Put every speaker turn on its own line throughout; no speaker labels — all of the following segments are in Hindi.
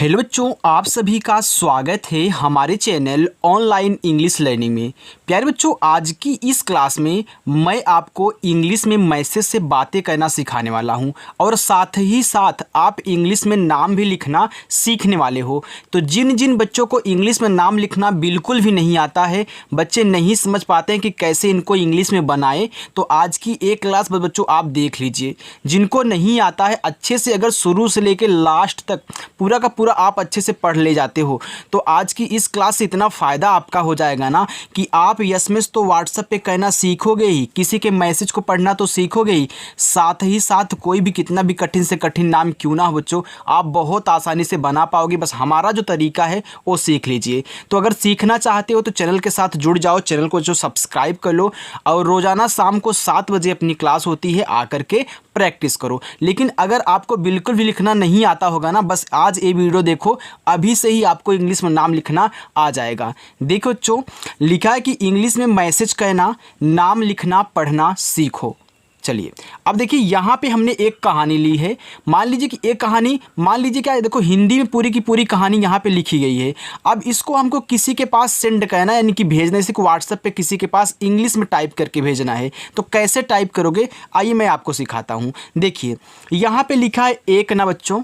हेलो बच्चों, आप सभी का स्वागत है हमारे चैनल ऑनलाइन इंग्लिश लर्निंग में। प्यारे बच्चों, आज की इस क्लास में मैं आपको इंग्लिश में मैसेज से बातें करना सिखाने वाला हूं और साथ ही साथ आप इंग्लिश में नाम भी लिखना सीखने वाले हो। तो जिन जिन बच्चों को इंग्लिश में नाम लिखना बिल्कुल भी नहीं आता है, बच्चे नहीं समझ पाते हैं कि कैसे इनको इंग्लिश में बनाएं, तो आज की एक क्लास बच्चों आप देख लीजिए। जिनको नहीं आता है अच्छे से, अगर शुरू से लेकर लास्ट तक पूरा का पूरा आप अच्छे से पढ़ ले जाते हो, तो आज की इस क्लास से इतना फ़ायदा आपका हो जाएगा ना कि आप यस तो व्हाट्सएप पे कहना सीखोगे ही, किसी के मैसेज को पढ़ना तो सीखोगे ही, साथ ही साथ कोई भी कितना भी कठिन से कठिन नाम क्यों ना हो बच्चों, आप बहुत आसानी से बना पाओगे। बस हमारा जो तरीका है वो सीख लीजिए। तो अगर सीखना चाहते हो तो चैनल के साथ जुड़ जाओ, चैनल को जो सब्सक्राइब कर लो और रोज़ाना शाम को 7 बजे अपनी क्लास होती है, आकर के प्रैक्टिस करो। लेकिन अगर आपको बिल्कुल भी लिखना नहीं आता होगा ना, बस आज ये वीडियो देखो, अभी से ही आपको इंग्लिश में नाम लिखना आ जाएगा। देखो बच्चों, लिखा है कि इंग्लिश में मैसेज कहना, नाम लिखना, पढ़ना सीखो। चलिए अब देखिए, यहाँ पे हमने एक कहानी ली है। मान लीजिए कि एक कहानी, मान लीजिए क्या है, देखो हिंदी में पूरी की पूरी कहानी यहाँ पे लिखी गई है। अब इसको हमको किसी के पास सेंड करना है, यानी कि भेजना, इसी को व्हाट्सएप पे किसी के पास इंग्लिश में टाइप करके भेजना है। तो कैसे टाइप करोगे, आइए मैं आपको सिखाता हूँ। देखिए यहाँ पे लिखा है एक ना बच्चों,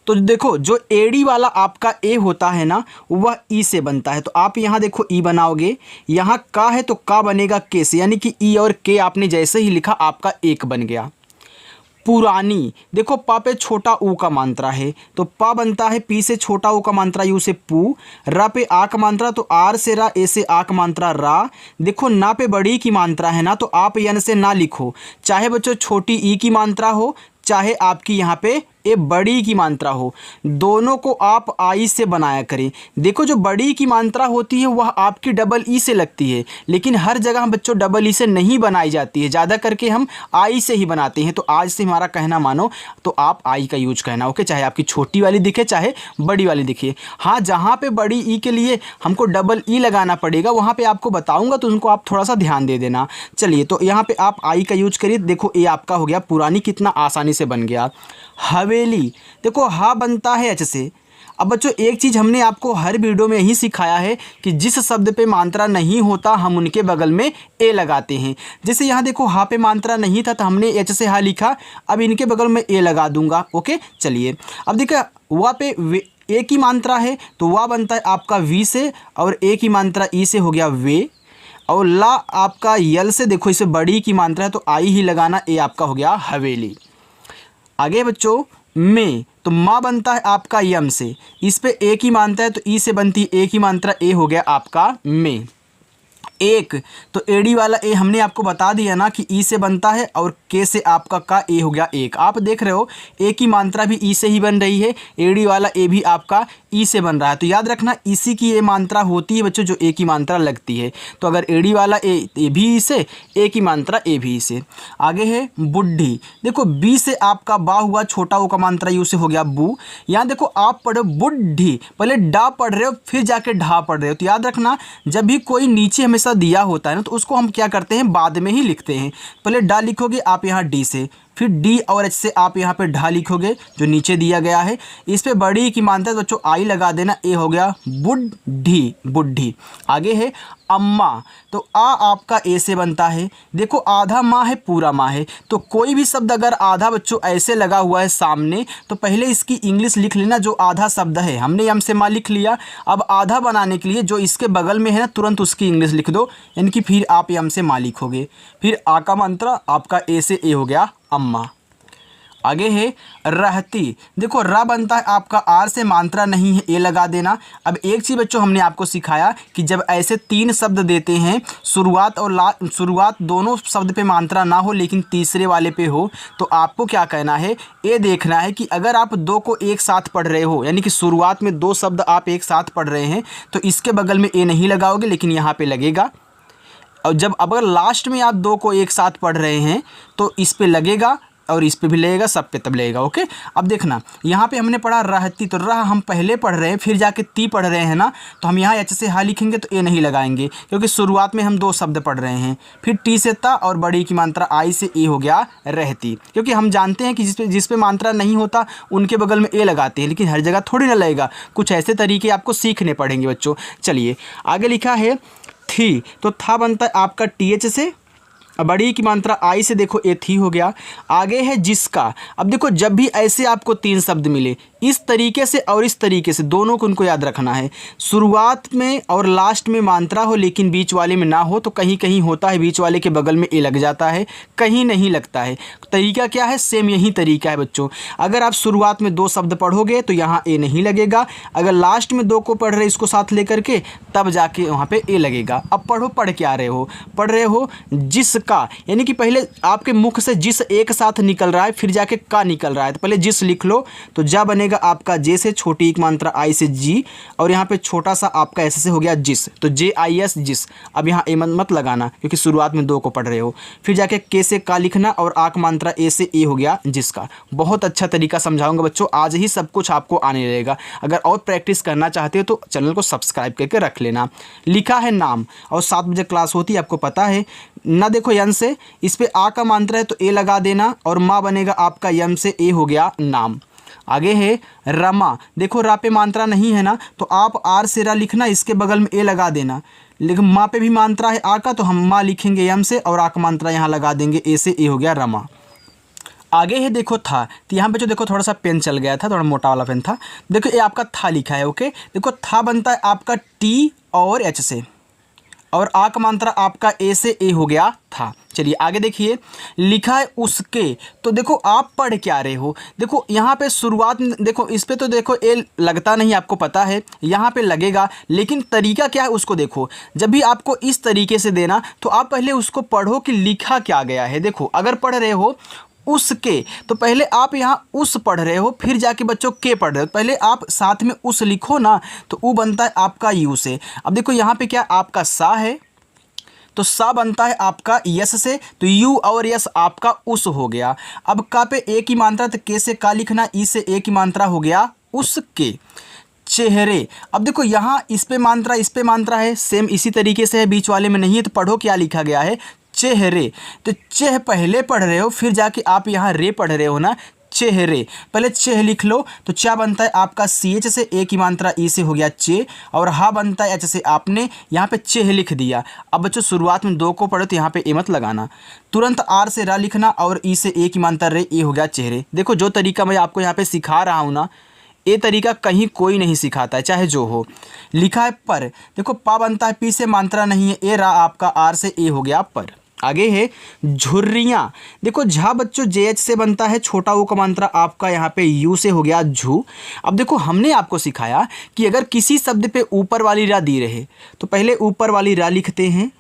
तो देखो जो एडी वाला आपका ए होता है ना, वह ई से बनता है। तो आप यहाँ देखो ई बनाओगे, यहाँ का है तो का बनेगा के से, यानी कि ई और के आपने जैसे ही लिखा आपका एक बन गया। पुरानी, देखो पा पे छोटा ऊ का मात्रा है तो पा बनता है, पी से छोटा ऊ का मात्रा यू से पू, रा पे आ का मात्रा तो आर से रा, ए से आ का मात्रा रा। देखो ना पे बड़ी की मात्रा है ना, तो आप यन से ना लिखो, चाहे बच्चों छोटी ई की मात्रा हो, चाहे आपकी यहाँ पे ए बड़ी की मात्रा हो, दोनों को आप आई से बनाया करें। देखो जो बड़ी की मात्रा होती है वह आपकी डबल ई से लगती है, लेकिन हर जगह बच्चों डबल ई से नहीं बनाई जाती है, ज़्यादा करके हम आई से ही बनाते हैं। तो आज से हमारा कहना मानो तो आप आई का यूज कहना, ओके, चाहे आपकी छोटी वाली दिखे चाहे बड़ी वाली दिखे। हाँ, जहाँ पे बड़ी ई के लिए हमको डबल ई लगाना पड़ेगा वहाँ पे आपको बताऊँगा, तो उनको आप थोड़ा सा ध्यान दे देना। चलिए, तो यहाँ पे आप आई का यूज करिए। देखो ये आपका हो गया पुरानी, कितना आसानी से बन गया। हवेली, देखो हा बनता है एच से। अब बच्चों एक चीज़ हमने आपको हर वीडियो में यही सिखाया है कि जिस शब्द पे मात्रा नहीं होता हम उनके बगल में ए लगाते हैं। जैसे यहाँ देखो हा पे मात्रा नहीं था तो हमने एच से हा लिखा, अब इनके बगल में ए लगा दूंगा। ओके, चलिए अब देखो वह पे ए की मात्रा है तो वह बनता है आपका वी से, और ए की मात्रा ई से हो गया वे, और ला आपका यल से, देखो इसे बड़ी की मात्रा है तो आई ही लगाना, ए आपका हो गया हवेली। आगे बच्चों में, तो माँ बनता है आपका यम से, इस पे ए की मात्रा है तो ई से बनती है ए की मात्रा, ए हो गया आपका में। एक, तो एडी वाला ए हमने आपको बता दिया ना कि ई से बनता है, और के से आपका का, ए हो गया एक। आप देख रहे हो ए की मात्रा भी ई से ही बन रही है, एडी वाला ए भी आपका ई से बन रहा है। तो याद रखना इसी की ए मात्रा होती है बच्चों जो ए की मात्रा लगती है। तो अगर एडी वाला ए भी ई से, ए की मात्रा ए भी ई से। आगे है बुढ़ी, देखो बी से आपका बा हुआ, छोटा ओ का मात्रा यू से हो गया बू। यहाँ देखो आप पढ़ो बुढ़ी, पहले डा पढ़ रहे हो फिर जाके ढा पढ़ रहे हो। तो याद रखना जब भी कोई नीचे हमेशा दिया होता है ना, तो उसको हम क्या करते हैं, बाद में ही लिखते हैं। पहले डा लिखोगे आप यहाँ डी से, फिर डी और एच से आप यहाँ पे ढा लिखोगे जो नीचे दिया गया है। इस पे बड़ी की मात्रा है बच्चों आई लगा देना, ए हो गया बुढ़ी, बुढ़ी। आगे है अम्मा, तो आ आपका ए से बनता है। देखो आधा माँ है पूरा माँ है, तो कोई भी शब्द अगर आधा बच्चों ऐसे लगा हुआ है सामने, तो पहले इसकी इंग्लिश लिख लेना। जो आधा शब्द है हमने यम से माँ लिख लिया, अब आधा बनाने के लिए जो इसके बगल में है ना, तुरंत उसकी इंग्लिश लिख दो, यानी कि फिर आप यम से माँ लिखोगे, फिर आ का मंत्र आपका ए से ए हो गया अम्मा। आगे है रहती, देखो रा बनता है आपका आर से, मात्रा नहीं है, ए लगा देना। अब एक चीज़ बच्चों हमने आपको सिखाया कि जब ऐसे 3 शब्द देते हैं, शुरुआत और शुरुआत दोनों शब्द पे मात्रा ना हो लेकिन तीसरे वाले पे हो, तो आपको क्या कहना है, ए देखना है कि अगर आप 2 को एक साथ पढ़ रहे हो, यानी कि शुरुआत में 2 शब्द आप एक साथ पढ़ रहे हैं, तो इसके बगल में ए नहीं लगाओगे लेकिन यहाँ पे लगेगा। और जब अगर लास्ट में आप 2 को एक साथ पढ़ रहे हैं तो इस पे लगेगा, और इस पे भी लगेगा, सब पे तब लगेगा। ओके, अब देखना यहाँ पे हमने पढ़ा रहती, तो रह हम पहले पढ़ रहे हैं, फिर जाके ती पढ़ रहे हैं ना, तो हम यहाँ एच से हा लिखेंगे तो ए नहीं लगाएंगे, क्योंकि शुरुआत में हम दो शब्द पढ़ रहे हैं। फिर टी से ता और बड़ी की मात्रा आई से ए हो गया रहती, क्योंकि हम जानते हैं कि जिस पे मात्रा नहीं होता उनके बगल में ए लगाते हैं, लेकिन हर जगह थोड़ी ना लगेगा। कुछ ऐसे तरीके आपको सीखने पड़ेंगे बच्चों। चलिए आगे लिखा है थी, तो था बनता है आपका टी एच से, बड़ी की मात्रा आई से, देखो ए थी हो गया। आगे है जिसका। अब देखो जब भी ऐसे आपको तीन शब्द मिले इस तरीके से और इस तरीके से, दोनों को उनको याद रखना है। शुरुआत में और लास्ट में मात्रा हो लेकिन बीच वाले में ना हो, तो कहीं कहीं होता है बीच वाले के बगल में ए लग जाता है, कहीं नहीं लगता है। तरीका क्या है, सेम यही तरीका है बच्चों। अगर आप शुरुआत में दो शब्द पढ़ोगे तो यहाँ ए नहीं लगेगा, अगर लास्ट में दो को पढ़ रहे इसको साथ लेकर के तब जाके वहाँ पे ए लगेगा। अब पढ़ो, पढ़ क्या रहे हो, पढ़ रहे हो जिसका, यानी कि पहले आपके मुख से जिस एक साथ निकल रहा है, फिर जाके का निकल रहा है, तो पहले जिस लिख लो, तो जा बनेगा आपका जे से, छोटी एक मात्रा आई से जी, और यहाँ पे छोटा सा आपका ऐसे से हो गया जिस, तो जे आई एस जिस। अब यहाँ ए मत लगाना क्योंकि शुरुआत में दो को पढ़ रहे हो। फिर जाके के से का लिखना और आक मात्रा ए से ए हो गया जिसका। बहुत अच्छा तरीका समझाऊंगा बच्चों, आज ही सब कुछ आपको आने लगेगा। अगर और प्रैक्टिस करना चाहते हो तो चैनल को सब्सक्राइब करके रख लेना। लिखा है नाम, और 7 बजे क्लास होती है, आपको पता है ना। देखो यन से, इस पे आ का मात्रा है तो ए लगा देना, और माँ बनेगा आपका यम से ए हो गया नाम। आगे है रमा, देखो रा पे मात्रा नहीं है ना, तो आप आर से रा लिखना, इसके बगल में ए लगा देना। लेकिन माँ पे भी मात्रा है आ का, तो हम माँ लिखेंगे यम से, और आ का मात्रा यहाँ लगा देंगे ए से, ए हो गया रमा। आगे है देखो था, तो यहाँ पे जो देखो थोड़ा सा पेन चल गया था, थोड़ा मोटा वाला पेन था। देखो ये आपका था लिखा है। ओके, देखो था बनता है आपका टी और एच से, और आ का मात्रा आपका ए से, ए हो गया था। चलिए आगे देखिए, लिखा है उसके, तो देखो आप पढ़ क्या रहे हो। देखो यहाँ पे शुरुआत में देखो, इस पे तो देखो ए लगता नहीं, आपको पता है, यहाँ पे लगेगा, लेकिन तरीका क्या है उसको देखो। जब भी आपको इस तरीके से देना, तो आप पहले उसको पढ़ो कि लिखा क्या गया है। देखो अगर पढ़ रहे हो उसके, तो पहले आप यहाँ उस पढ़ रहे हो, फिर जाके बच्चों के पढ़ रहे हो, पहले आप साथ में उस लिखो ना, तो वो बनता है आपका यू से। अब देखो यहाँ पे क्या आपका सा है, तो सा बनता है आपका यस से, तो यू और यस आपका उस हो गया। अब का पे ए की मात्रा, तो के से का लिखना, ई से ए की मात्रा हो गया उसके। चेहरे, अब देखो यहाँ इस पे मात्रा है, सेम इसी तरीके से है, बीच वाले में नहीं है, तो पढ़ो क्या लिखा गया है, चेहरे। तो चेह पहले पढ़ रहे हो, फिर जाके आप यहाँ रे पढ़ रहे हो ना, चेहरे। पहले चेह लिख लो, तो चा बनता है आपका सी एच से, ए की मात्रा ई से हो गया चे, और हा बनता है एच से, आपने यहाँ पे चेह लिख दिया। अब बच्चों शुरुआत में दो को पढ़ो तो यहाँ पे ए मत लगाना, तुरंत आर से रा लिखना, और ई से ए की मात्रा रे, ए हो गया चेहरे। देखो जो तरीका मैं आपको यहाँ पे सिखा रहा हूँ ना, ये तरीका कहीं कोई नहीं सिखाता है, चाहे जो हो। लिखा है पर, देखो पा बनता है पी से, मात्रा नहीं है, ए रा आपका आर से, ए हो गया पर। आगे है झुर्रियाँ, देखो झा बच्चों जे एच से बनता है, छोटा ओ का मात्रा आपका यहाँ पे यू से हो गया झू। अब देखो हमने आपको सिखाया कि अगर किसी शब्द पे ऊपर वाली रा दी रहे, तो पहले ऊपर वाली रा लिखते हैं,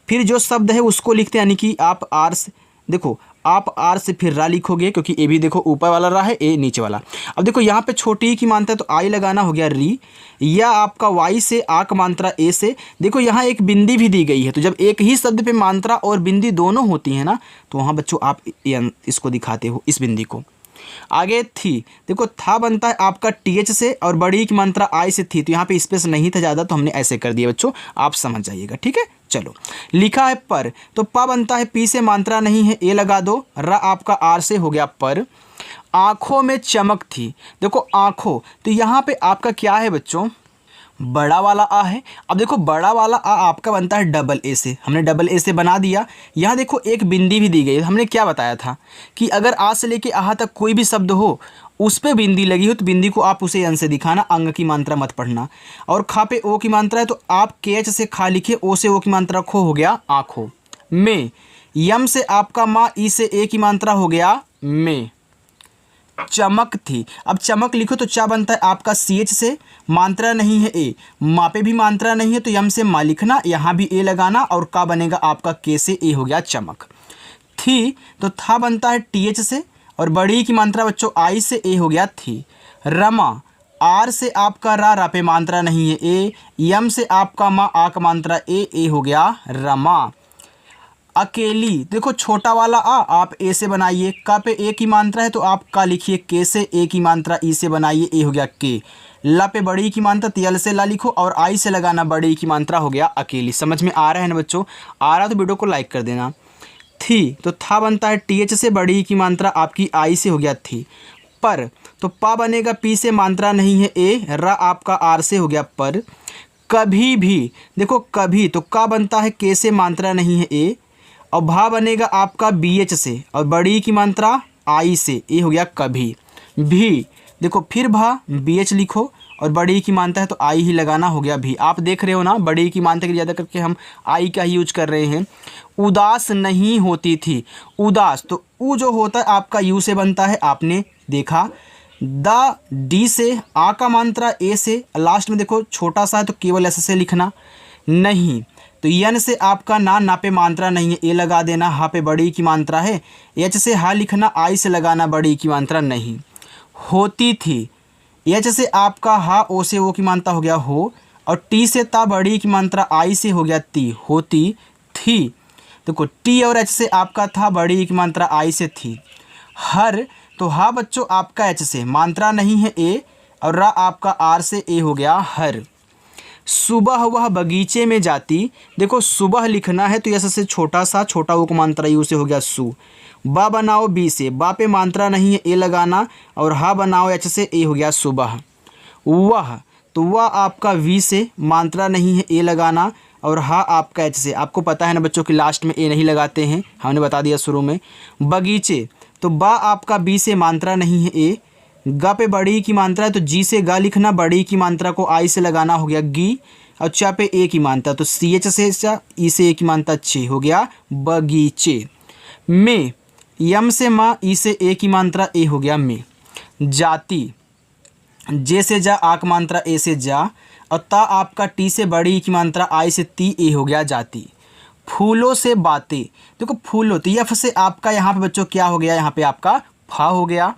फिर जो शब्द है उसको लिखते हैं, यानी कि आप आर से, देखो आप आर से फिर रा लिखोगे, क्योंकि ए भी देखो ऊपर वाला रा है, ए नीचे वाला। अब देखो यहाँ पे छोटी ई की मात्रा है, तो आई लगाना हो गया री, या आपका वाई से आक मात्रा ए से। देखो यहाँ एक बिंदी भी दी गई है, तो जब एक ही शब्द पे मात्रा और बिंदी दोनों होती है ना, तो वहाँ बच्चों आप इसको दिखाते हो, इस बिंदी को। आगे थी, देखो था बनता है आपका टी एच से, और बड़ी की मात्रा आई से थी, तो यहाँ पे स्पेस नहीं था ज़्यादा, तो हमने ऐसे कर दिया बच्चों, आप समझ जाइएगा, ठीक है। चलो लिखा है पर, तो पा बनता है पी से, मात्रा नहीं है, ए लगा दो, रा आपका आर से हो गया पर। आँखों में चमक थी, देखो आँखों, तो यहाँ पे आपका क्या है बच्चों, बड़ा वाला आ है। अब देखो बड़ा वाला आ आपका बनता है डबल ए से, हमने डबल ए से बना दिया। यहाँ देखो एक बिंदी भी दी गई है, हमने क्या बताया था कि अगर आ से लेके आहा तक कोई भी शब्द हो, उस पे बिंदी लगी हो, तो बिंदी को आप उसे अन से दिखाना, अंग की मात्रा मत पढ़ना। और खा पे ओ की मात्रा है, तो आप के एच से खा लिखे, ओ से ओ की मात्रा खो हो गया आँखों में। यम से आपका माँ, ई से ए की मात्रा हो गया में। चमक थी, अब चमक लिखो, तो चा बनता है आपका सी एच से, मात्रा नहीं है ए, माँ पे भी मात्रा नहीं है, तो यम से माँ लिखना, यहाँ भी ए लगाना, और का बनेगा आपका के से, ए हो गया चमक। थी, तो था बनता है टी एच से, और बड़ी की मात्रा बच्चों आई से, ए हो गया थी। रमा, आर से आपका रा पे मात्रा नहीं है ए, यम से आपका माँ, आ का मात्रा ए, ए हो गया रमा। अकेली, देखो छोटा वाला आ आप ए से बनाइए, का पे ए की मात्रा है तो आप का लिखिए, के से ए की मात्रा ई से बनाइए, ए हो गया के। ला पे बड़ी की मात्रा तियल से ला लिखो और आई से लगाना बड़ी की मात्रा हो गया अकेली। समझ में आ रहा है ना बच्चों? आ रहा तो वीडियो को लाइक कर देना। थी तो था बनता है टी एच से, बड़ी की मात्रा आपकी आई से हो गया थी। पर तो पा बनेगा पी से, मात्रा नहीं है ए, रा आपका आर से हो गया पर। कभी भी, देखो कभी तो का बनता है के से, मात्रा नहीं है ए, और भा बनेगा आपका बी एच से और बड़ी की मात्रा आई से, ए हो गया कभी। भी देखो फिर भा बी एच लिखो और बड़ी की मात्रा है तो आई ही लगाना, हो गया भी। आप देख रहे हो ना, बड़ी की मात्रा के ज़्यादा करके हम आई का ही यूज कर रहे हैं। उदास नहीं होती थी, उदास तो ऊ जो होता है आपका यू से बनता है, आपने देखा। द डी से, आ का मात्रा ए से, लास्ट में देखो छोटा सा है तो केवल ऐसे से लिखना। नहीं तो यन से आपका ना पे मात्रा नहीं है, ए लगा देना, हा पे बड़ी की मात्रा है, एच से हा लिखना, आई से लगाना बड़ी की मात्रा नहीं। होती थी, एच से आपका हा ओ से ओ की मात्रा हो गया हो, और टी से ता बड़ी की मात्रा आई से हो गया ती, होती थी। देखो टी और एच से आपका था, बड़ी की मात्रा आई से थी। हर तो हा बच्चों आपका एच से, मात्रा नहीं है ए, और रा आपका आर से, ए हो गया हर। सुबह वह बगीचे में जाती, देखो सुबह लिखना है तो ऐसे से छोटा सा, छोटा वो को मात्रा यू से हो गया सु। बा बनाओ बी से, बा पे मात्रा नहीं है ए लगाना, और हा बनाओ एच से, ए हो गया सुबह। वह तो वह आपका वी से, मात्रा नहीं है ए लगाना, और हा आपका एच से। आपको पता है ना बच्चों कि लास्ट में ए नहीं लगाते हैं, हमने बता दिया शुरू में। बगीचे तो बा आपका बी से, मात्रा नहीं है ए, गा पे बड़ी की मात्रा है तो जी से गा लिखना, बड़ी की मात्रा को आई से लगाना, हो गया गी। और चा पे ए की मात्रा तो सी एच से चा, ई से ए की मात्रा छे, हो गया बगीचे। में यम से माँ, ई से ए की मात्रा ए, हो गया में। जाति जे से जा, आ की मात्रा ए से जा, और ता आपका टी से बड़ी की मात्रा आई से ती, ए हो गया जाति। फूलों से बातें, देखो फूलों तो यफ से आपका यहाँ पे बच्चों क्या हो गया, यहाँ पे आपका फा हो गया।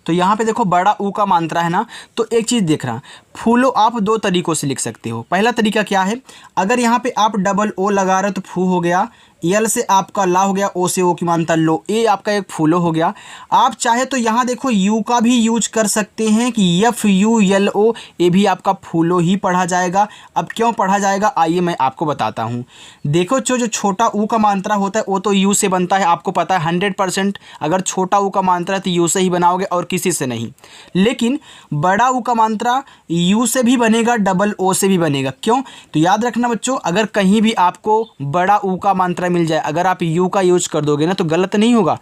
तो यहाँ पे देखो बड़ा ऊ का मात्रा है ना, तो एक चीज़ देख रहा, फूलो आप दो तरीक़ों से लिख सकते हो। पहला तरीका क्या है, अगर यहाँ पे आप डबल ओ लगा रहे हो तो फू हो गया, यल से आपका ला हो गया, ओ से ओ की मात्रा लो, ए आपका एक फूलो हो गया। आप चाहे तो यहाँ देखो यू का भी यूज कर सकते हैं कि एफ यू एल ओ, ये भी आपका फूलो ही पढ़ा जाएगा। अब क्यों पढ़ा जाएगा आइए मैं आपको बताता हूँ। देखो जो छोटा ऊ का मात्रा होता है वो तो यू से बनता है, आपको पता है 100%। अगर छोटा ऊ का मात्रा है तो यू से ही बनाओगे और किसी से नहीं। लेकिन बड़ा ऊ का मात्रा यू से भी बनेगा, डबल ओ से भी बनेगा। क्यों? तो याद रखना बच्चों, अगर कहीं भी आपको बड़ा ऊ का मात्रा मिल जाए, अगर आप यू का यूज कर दोगे ना तो गलत नहीं होगा,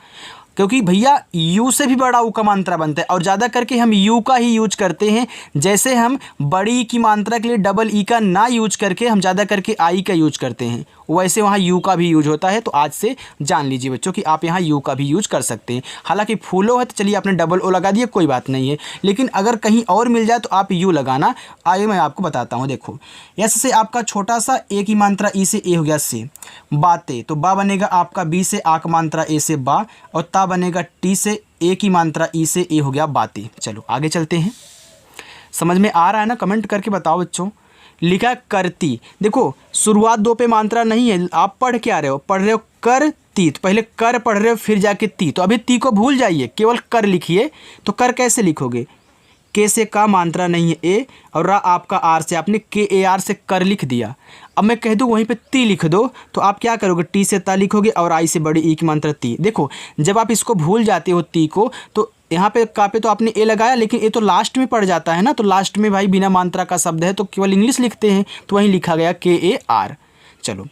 क्योंकि भैया यू से भी बड़ा ऊ का मात्रा बनता है, और ज़्यादा करके हम यू का ही यूज करते हैं। जैसे हम बड़ी की मात्रा के लिए डबल ई का ना यूज करके हम ज़्यादा करके आई का यूज करते हैं, वैसे वहाँ यू का भी यूज होता है। तो आज से जान लीजिए बच्चों कि आप यहाँ यू का भी यूज कर सकते हैं। हालांकि फूलो है तो चलिए आपने डबल ओ लगा दिया, कोई बात नहीं है, लेकिन अगर कहीं और मिल जाए तो आप यू लगाना। आइए मैं आपको बताता हूँ। देखो एस से आपका छोटा सा, ए की मात्रा ई से, ए हो गया से। बातें तो बा बनेगा आपका बी से, आ की मात्रा ए से बा, और ता बनेगा टी से, ए की मात्रा ई से, ए हो गया बातें। चलो आगे चलते हैं। समझ में आ रहा है ना? कमेंट करके बताओ बच्चों। लिखा करती, देखो शुरुआत दो पे मात्रा नहीं है, आप पढ़ के आ रहे हो, पढ़ रहे हो करती, तो पहले कर पढ़ रहे हो फिर जाके ती, तो अभी ती को भूल जाइए, केवल कर लिखिए। तो कर कैसे लिखोगे, के से का मात्रा नहीं है ए, और रा आपका आर से, आपने के ए आर से कर लिख दिया। अब मैं कह दूँ वहीं पे ती लिख दो, तो आप क्या करोगे, टी से ता लिखोगे और आई से बड़ी ई की मात्रा ती। देखो जब आप इसको भूल जाते हो ती को, तो यहाँ पे का पे तो आपने ए लगाया, लेकिन ए तो लास्ट में पड़ जाता है ना, तो लास्ट में भाई बिना मात्रा का शब्द है तो केवल इंग्लिश लिखते हैं, तो वहीं लिखा गया के ए आर। चलो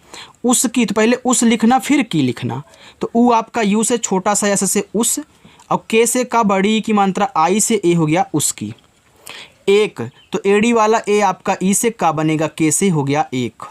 उसकी, तो पहले उस लिखना फिर की लिखना, तो ऊ आपका यू से छोटा सा ऐसे से उस, और के से का बड़ी की मात्रा आई से, ए हो गया उसकी। एक तो एडी वाला ए आपका ई से का बनेगा, के से हो गया एक।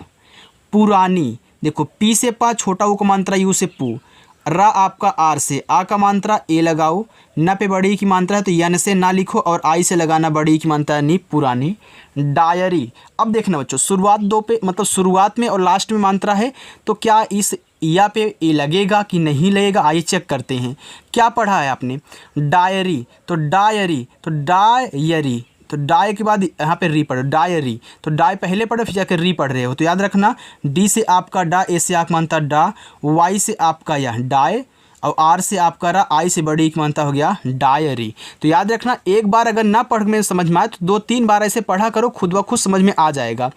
पुरानी, देखो पी से पा, छोटा ऊ का मात्रा यू से पू, रा आपका आर से, आ का मात्रा ए लगाओ, न पे बड़ी की मात्रा है तो यन से ना लिखो, और आई से लगाना बड़ी की मात्रा नी, पुरानी। डायरी, अब देखना बच्चों शुरुआत दो पे, मतलब शुरुआत में और लास्ट में मात्रा है, तो क्या इस या पे ए लगेगा कि नहीं लगेगा, आइए चेक करते हैं। क्या पढ़ा है आपने, डायरी, तो डायरी, तो डायरी, तो डाय के बाद यहाँ पे री पढ़ो, डायरी, तो डाय पहले पढ़ो फिर जाकर री पढ़ रहे हो। तो याद रखना डी से आपका डा, ए से आँख मानता डा, वाई से आपका यह डाय, और आर से आपका रा, आई से बड़ी एक मानता हो गया डायरी। तो याद रखना एक बार अगर ना पढ़ में समझ में आए तो 2-3 बार ऐसे पढ़ा करो, खुद ब खुद समझ में आ जाएगा।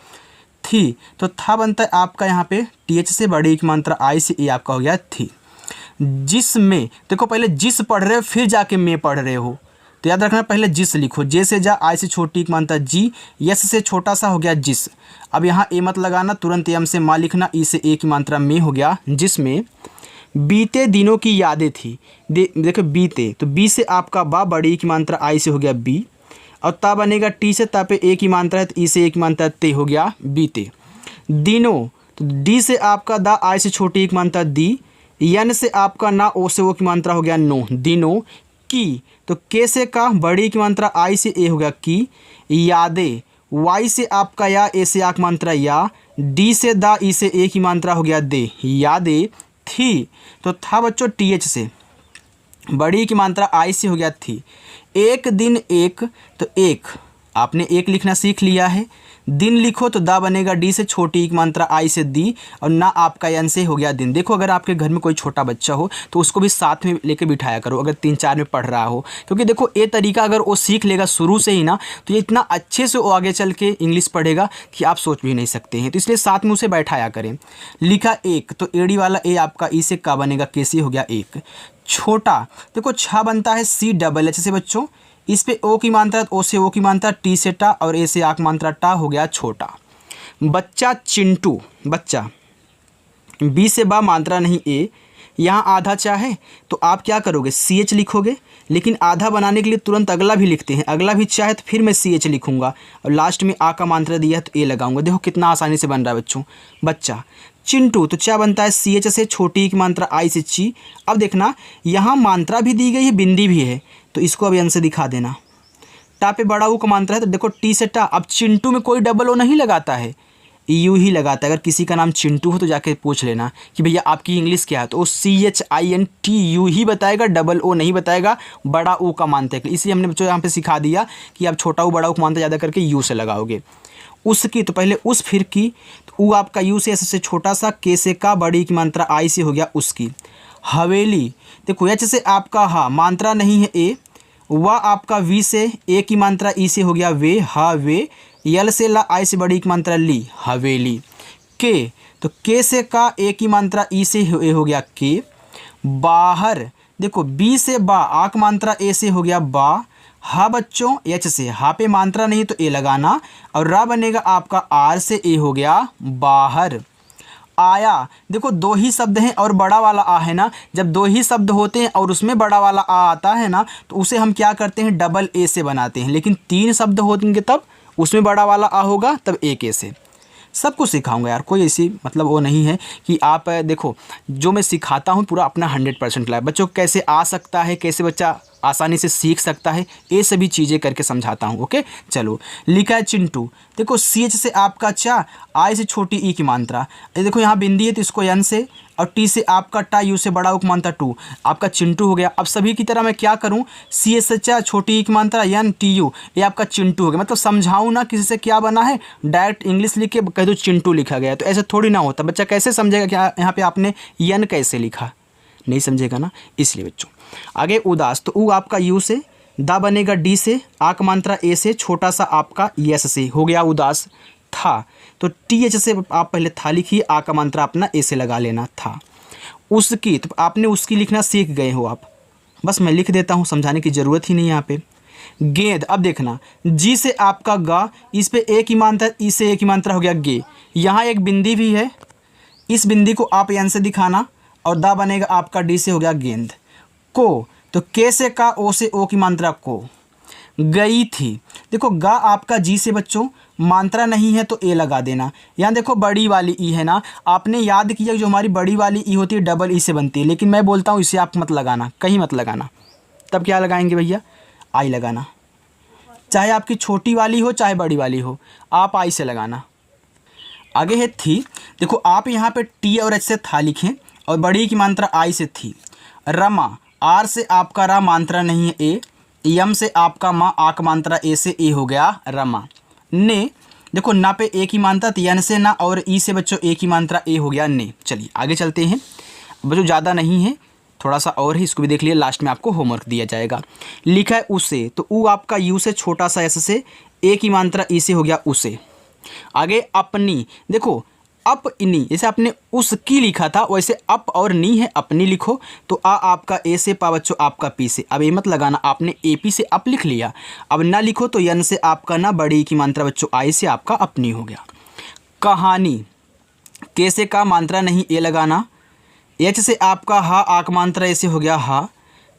थी, तो था बनता है आपका यहाँ पे टी एच से बड़ी एक मात्रा आई से, ए आपका हो गया थी। जिसमें देखो पहले जिस पढ़ रहे हो फिर जाके में पढ़ रहे हो, तो याद रखना पहले जिस लिखो, जे से जा, आई से छोटी एक मानता जी, यस से छोटा सा हो गया जिस। अब यहाँ ए मत लगाना, तुरंत एम से माँ लिखना, ई से ए की मात्रा में हो गया। जिसमें बीते दिनों की यादें थी, देखो बीते, तो बी से आपका बा, बड़ी की मात्रा आई से हो गया बी, और ता बनेगा टी से, ता पे ए की मात्रा है तो ई से ए की मात्रा ते हो गया बीते। दिनों, तो डी से आपका दा, आई से छोटी एक मात्रा दी, यन से आपका ना, ओ से ओ की मात्रा हो गया नो, दिनों की, तो के से का, बड़ी की मात्रा आई से ए हो गया की, यादें, वाई से आपका या, ए से आक मात्रा या, डी से दा, ई से ए की मात्रा हो गया दे, यादें थी। तो था बच्चों टी एच से, बड़ी की मात्रा आई से हो गया थी। एक दिन एक, तो एक आपने एक लिखना सीख लिया है। दिन लिखो तो दा बनेगा डी से, छोटी एक मात्रा आई से दी, और ना आपका यन से हो गया दिन। देखो अगर आपके घर में कोई छोटा बच्चा हो तो उसको भी साथ में लेके बिठाया करो अगर 3-4 में पढ़ रहा हो, क्योंकि देखो ये तरीका अगर वो सीख लेगा शुरू से ही ना, तो ये इतना अच्छे से वो आगे चल के इंग्लिश पढ़ेगा कि आप सोच भी नहीं सकते हैं। तो इसलिए साथ में उसे बैठाया करें। लिखा एक, तो एड़ी वाला ए आपका ई से का बनेगा, कैसे हो गया एक। छोटा, देखो छा बनता है सी डबल एच से बच्चों, इस पे ओ की मात्रा, ओ से ओ की मात्रा, टी से टा, और ए से आक मात्रा टा हो गया छोटा। बच्चा चिंटू, बच्चा, बी से बा मात्रा नहीं ए, यहाँ आधा चाहे तो आप क्या करोगे सी एच लिखोगे, लेकिन आधा बनाने के लिए तुरंत अगला भी लिखते हैं, अगला भी चाहे तो फिर मैं सी एच लिखूंगा, और लास्ट में आ का मात्रा दिया है तो ए लगाऊंगा। देखो कितना आसानी से बन रहा है बच्चों। बच्चा चिंटू, तो क्या बनता है सी एच से, छोटी की मात्रा आई से ची। अब देखना यहाँ मात्रा भी दी गई है, बिंदी भी है, तो इसको अब यन से दिखा देना। टा पे बड़ा ऊ का मात्रा है तो देखो टी से टा। अब चिंटू में कोई डबल ओ नहीं लगाता है, यू ही लगाता है। अगर किसी का नाम चिंटू हो तो जाके पूछ लेना कि भैया आपकी इंग्लिश क्या है, तो वो CHINTU ही बताएगा, डबल ओ नहीं बताएगा, बड़ा ऊ का मानते हैं। इसलिए हमने बच्चों यहाँ पे सिखा दिया कि आप छोटा ऊ बड़ा ऊ का मानते ज़्यादा करके यू से लगाओगे। उसकी, तो पहले उस, फिर की, तो ऊ आपका यू से, एस से छोटा सा, के से का, बड़ी की मात्रा आई से हो गया उसकी। हवेली, देखो एच से आपका हा, मात्रा नहीं है ए, वह आपका वी से, ए की मात्रा ई से हो गया वे, हा वे, यल से ला, आई से बड़ी की मात्रा ली, हवेली। के, तो के से का, ए की मात्रा ई से ए हो गया के। बाहर, देखो बी से बा, आक मात्रा ए से हो गया बा, हा बच्चों एच से, हा पे मात्रा नहीं तो ए लगाना, और रा बनेगा आपका आर से, ए हो गया बाहर। आया, देखो दो ही शब्द हैं और बड़ा वाला आ है ना, जब दो ही शब्द होते हैं और उसमें बड़ा वाला आ आता है ना, तो उसे हम क्या करते हैं डबल ए से बनाते हैं। लेकिन 3 शब्द होंगे तब उसमें बड़ा वाला आ होगा, तब एक ए से। सब कुछ सिखाऊंगा यार, कोई ऐसी मतलब वो नहीं है कि आप देखो जो मैं सिखाता हूँ पूरा अपना 100% लाए। बच्चों को कैसे आ सकता है, कैसे बच्चा आसानी से सीख सकता है, ये सभी चीज़ें करके समझाता हूँ। ओके चलो, लिखा है चिंटू, देखो सी एच से आपका चा, आई से छोटी ई की मात्रा, ये देखो यहाँ बिंदी है तो इसको यन से, और टी से आपका टा, यू से बड़ा उक मात्रा टू, आपका चिंटू हो गया। अब सभी की तरह मैं क्या करूँ, सी एस से चा, छोटी ई की मात्रा यन, टी यू, ये आपका चिंटू हो गया। मतलब समझाऊँ ना किसी से क्या बना है, डायरेक्ट इंग्लिश लिख के कह दो चिंटू लिखा गया, तो ऐसे थोड़ी ना होता। बच्चा कैसे समझेगा कि यहाँ पे आपने यन कैसे लिखा, नहीं समझेगा ना। इसलिए बच्चों आगे उदास, तो ऊ आपका यू से, दा बनेगा डी से, आक मात्रा ए से, छोटा सा आपका यस से हो गया उदास। था, तो टी एच से आप पहले था लिखिए, आ का मात्रा अपना ए से लगा लेना था। उसकी, तो आपने उसकी लिखना सीख गए हो आप, बस मैं लिख देता हूँ, समझाने की ज़रूरत ही नहीं यहाँ पे। गेंद, अब देखना जी से आपका गा, इस पे ए की मात्रा, ई से ए की मात्रा हो गया गे, यहाँ एक बिंदी भी है, इस बिंदी को आप यन से दिखाना, और दा बनेगा आपका डी से हो गया गेंद। को, तो के से का, ओ से ओ की मात्रा को। गई थी, देखो गा आपका जी से बच्चों, मात्रा नहीं है तो ए लगा देना। यहाँ देखो बड़ी वाली ई है ना, आपने याद किया जो हमारी बड़ी वाली ई होती है डबल ई से बनती है, लेकिन मैं बोलता हूँ इसे आप मत लगाना, कहीं मत लगाना। तब क्या लगाएंगे भैया, आई लगाना, चाहे आपकी छोटी वाली हो चाहे बड़ी वाली हो, आप आई से लगाना। आगे है थी, देखो आप यहाँ पे टी और एच से था लिखें, और बड़ी की मात्रा आई से थी। रमा, आर से आपका रा, मात्रा नहीं है ए, यम से आपका माँ आक मात्रा ए से ए हो गया रमा। ने देखो ना पे ए की मात्रा, यन से ना और ई से बच्चों ए की मात्रा ए हो गया ने। चलिए आगे चलते हैं बच्चों, ज़्यादा नहीं है, थोड़ा सा और है, इसको भी देख लिए, लास्ट में आपको होमवर्क दिया जाएगा। लिखा है उसे, तो ऊ आपका यू से छोटा सा एस से, ए की मात्रा ई से हो गया उसे। आगे अपनी, देखो अपनी, जैसे आपने उसकी लिखा था वैसे अप और नी है, अपनी लिखो। तो आ आपका ए से, पा बच्चों आपका पी से। अब ये मत लगाना आपने ए पी से अप लिख लिया, अब ना लिखो तो यन से आपका ना, बड़ी की मात्रा बच्चों आई से आपका अपनी हो गया। कहानी, के से का मात्रा नहीं ए लगाना, एच से आपका हा आक मात्रा ऐसे हो गया हा,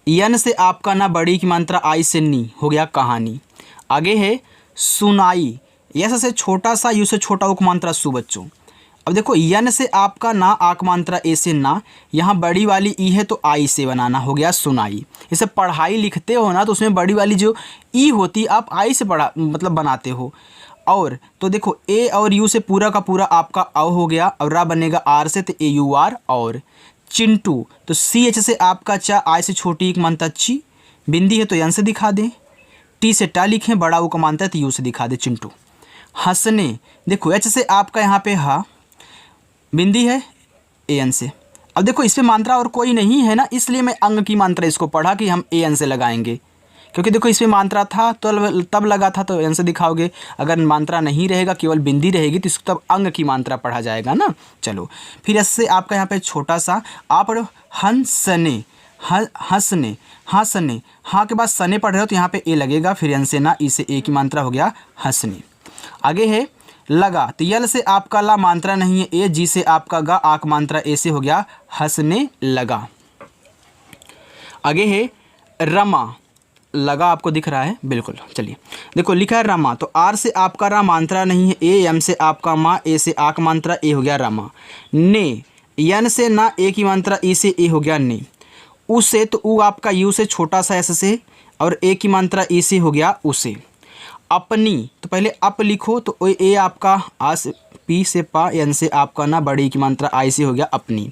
यन से आपका ना, बड़ी की मात्रा आई से नी हो गया कहानी। आगे है सुनाई, यस से छोटा सा, यू से छोटा उक मात्रा सु बच्चों। अब देखो यन से आपका ना आक मात्रा ए से ना, यहाँ बड़ी वाली ई है तो आई से बनाना हो गया सुनाई। जैसे पढ़ाई लिखते हो ना तो उसमें बड़ी वाली जो ई होती आप आई से पढ़ा मतलब बनाते हो। और तो देखो ए और यू से पूरा का पूरा आपका औ हो गया, और रा बनेगा आर से तो ए यू आर। और चिंटू, तो सी एच से आपका चा, आई से छोटी एक मानता ची, बिंदी है तो यन से दिखा दें, टी से टा लिखें, बड़ा ऊ का मानता है तो यू से दिखा दे चिंटू। हंसने, देखो एच से आपका यहाँ पे हा, बिंदी है ए एन से। अब देखो इस पे मात्रा और कोई नहीं है ना, इसलिए मैं अंग की मात्रा इसको पढ़ा कि हम ए एन से लगाएंगे, क्योंकि देखो इसमें मात्रा था तो तब लगा था तो एन से दिखाओगे, अगर मात्रा नहीं रहेगा केवल बिंदी रहेगी तो इसको तब अंग की मात्रा पढ़ा जाएगा ना। चलो फिर इससे आपका यहाँ पे छोटा सा आप पढ़ो हंसने, हंसने, हंसने, हाँ के बाद सने पढ़ रहे हो तो यहाँ पे ए लगेगा, फिर एन से ना, ई से ए की मात्रा हो गया हंसने। आगे है लगा, तो यल से आपका ला मात्रा नहीं है ए, जी से आपका गा आक मात्रा ए से हो गया हंसने लगा। आगे है रमा, लगा आपको दिख रहा है बिल्कुल। चलिए देखो लिखा है रमा, तो आर से आपका रा मात्रा नहीं है ए, एम से आपका माँ, ए से आक मात्रा ए हो गया रमा। ने, यन से ना, ए की मात्रा ई से ए हो गया ने। उसे, तो ऊ आपका यू से छोटा सा एस से, और ए की मात्रा ई से हो गया उसे। अपनी, तो पहले अप लिखो, तो ए आपका आ से, पी से पा, एन से आपका ना, बड़ी की मात्रा आई से हो गया अपनी।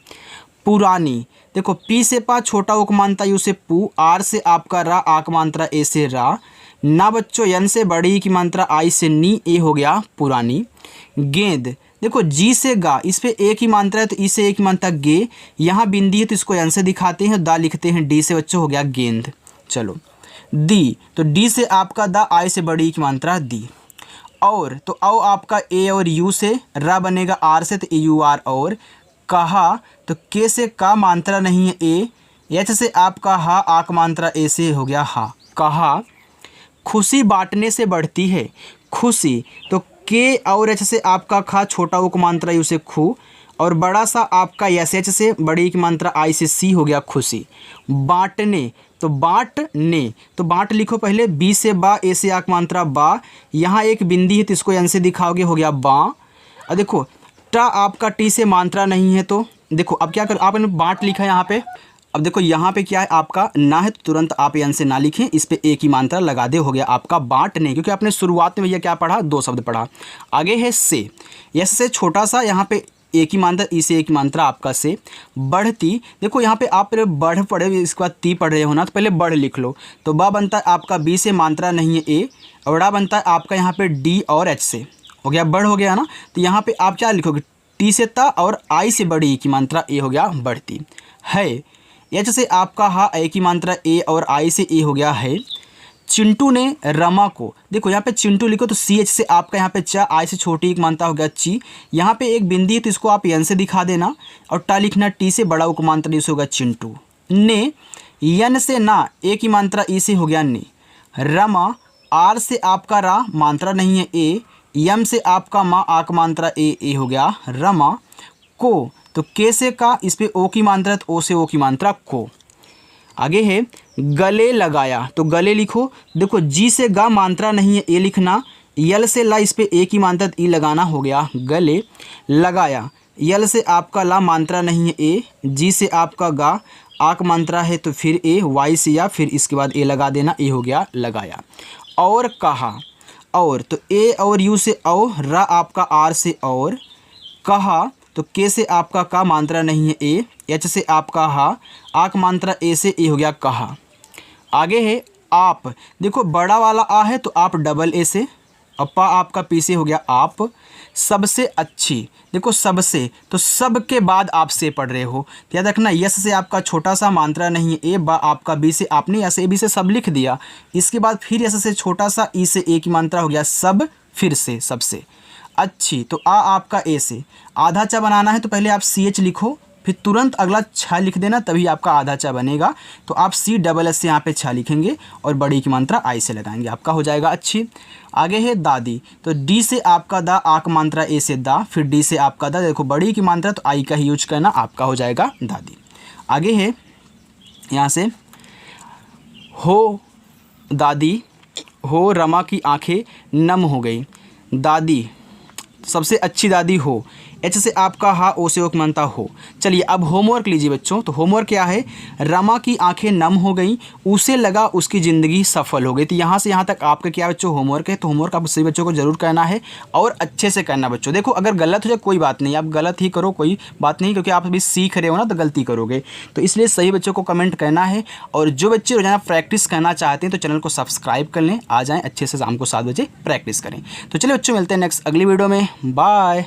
पुरानी, देखो पी से पा छोटा उक मात्रा यू से पू, आर से आपका रा आक मात्रा ए से रा, ना बच्चों यन से बड़ी की मात्रा आई से नी, ए हो गया पुरानी। गेंद, देखो जी से गा, इस पे ए की मात्रा है तो ई से ए की मात्रा गे, यहाँ बिंदी है तो इसको यन से दिखाते हैं, दा लिखते हैं, डी से बच्चों हो गया गेंद। चलो दी, तो डी से आपका दा, आई से बड़ी की मात्रा दी। और, तो औ आपका ए और यू से, रा बनेगा आर से तो ए यू आर। और कहा, तो के से का मात्रा नहीं है ए, एच से आपका हा आक मात्रा ए से हो गया हा कहा। खुशी बांटने से बढ़ती है, खुशी, तो के और एच से आपका खा छोटा उक मात्रा यू से खू, और बड़ा सा आपका एस एच से बड़ी की मात्रा आई से सी हो गया खुशी। बांटने, तो बांटने, तो बांट लिखो पहले, बी से बा, ए से आक मात्रा बा, यहाँ एक बिंदी है तो इसको एन से दिखाओगे हो गया बा। और देखो टा आपका टी से मात्रा नहीं है तो देखो अब क्या कर, आपने बांट लिखा है यहाँ पे। अब देखो यहाँ पे क्या है आपका ना है तो तुरंत आप एन से ना लिखें, इस पे ए की मात्रा लगा दे, हो गया आपका बांटने, क्योंकि आपने शुरुआत में भैया क्या पढ़ा, दो शब्द पढ़ा। आगे है से, यस से छोटा सा, यहाँ पे ए की मात्रा, ई से ए की मात्रा आपका से। बढ़ती, देखो यहाँ पे आप बढ़ पढ़े, इसके बाद ती पढ़ रहे हो ना, तो पहले बढ़ लिख लो, तो बा बनता है आपका बी से मात्रा नहीं है ए, और डा बनता है आपका यहाँ पे डी और एच से, हो गया बढ़ हो गया ना। तो यहाँ पे आप क्या लिखोगे, टी से ता और आई से बड़ी की मात्रा ए हो गया बढ़ती है। एच से आपका हा, ए की मात्रा ए और आई से ए हो गया है। चिंटू ने रमा को, देखो यहाँ पे चिंटू लिखो तो सी एच से आपका यहाँ पे चा, आई से छोटी एक मात्रा हो गया ची, यहाँ पे एक बिंदी है तो इसको आप एन से दिखा देना, और टा लिखना, टी से बड़ा उक मात्रा इसे होगा चिंटू। ने, यन से ना, ए की मात्रा ई से हो गया ने। रमा, आर से आपका रा मात्रा नहीं है ए, यम से आपका माँ आक मात्रा ए हो गया रमा। को, तो के से का, इस पे ओ की मात्रा तो ओ से ओ की मात्रा को। आगे है गले लगाया, तो गले लिखो, देखो जी से गा मात्रा नहीं है ए लिखना, यल से ला, इस पे ए की मात्रा ई लगाना, हो गया गले लगाया। यल से आपका ला मात्रा नहीं है ए, जी से आपका गा आक मात्रा है तो फिर ए, वाई से या फिर इसके बाद ए लगा देना, ए हो गया लगाया। और कहा, और, तो ए और यू से औ, रा आपका आर से और। कहा, तो के से आपका का मात्रा नहीं है ए, एच से आपका हा आक मात्रा ए से ए हो गया कहा। आगे है आप, देखो बड़ा वाला आ है तो आप डबल ए से, और पा आपका पी से हो गया आप। सबसे अच्छी, देखो सबसे, तो सब के बाद आप से पढ़ रहे हो, तो याद रखना यस से आपका छोटा सा मात्रा नहीं है, ए बा आपका बी से, आपने यस ए बी से सब लिख दिया। इसके बाद फिर यस से छोटा सा ई से ए की मात्रा हो गया सब, फिर से सबसे अच्छी, तो आ आपका ए से। आधा चा बनाना है तो पहले आप सी एच लिखो, फिर तुरंत अगला छा लिख देना, तभी आपका आधा चा बनेगा। तो आप सी डबल एस से यहाँ पे छा लिखेंगे और बड़ी की मात्रा आई से लगाएंगे, आपका हो जाएगा अच्छी। आगे है दादी, तो डी से आपका दा, आ का मात्रा ए से दा, फिर डी से आपका दा, देखो बड़ी की मात्रा तो आई का ही यूज करना, आपका हो जाएगा दादी। आगे है यहाँ से हो दादी, हो रमा की आंखें नम हो गई, दादी सबसे अच्छी दादी हो, एच से आपका हा, ओ से ओक मानता हो। चलिए अब होमवर्क लीजिए बच्चों। तो होमवर्क क्या है, रमा की आंखें नम हो गई, उसे लगा उसकी ज़िंदगी सफल हो गई। तो यहाँ से यहाँ तक आपका क्या बच्चों होमवर्क है। तो होमवर्क आप सभी बच्चों को जरूर करना है और अच्छे से करना बच्चों। देखो अगर गलत हो जाए कोई बात नहीं, आप गलत ही करो, कोई बात नहीं, क्योंकि आप अभी सीख रहे हो ना, तो गलती करोगे। तो इसलिए सही बच्चों को कमेंट करना है। और जो बच्चे रोजाना प्रैक्टिस करना चाहते हैं तो चैनल को सब्सक्राइब कर लें, आ जाएँ अच्छे से, शाम को 7 बजे प्रैक्टिस करें। तो चलिए बच्चों मिलते हैं नेक्स्ट अगली वीडियो में, बाय।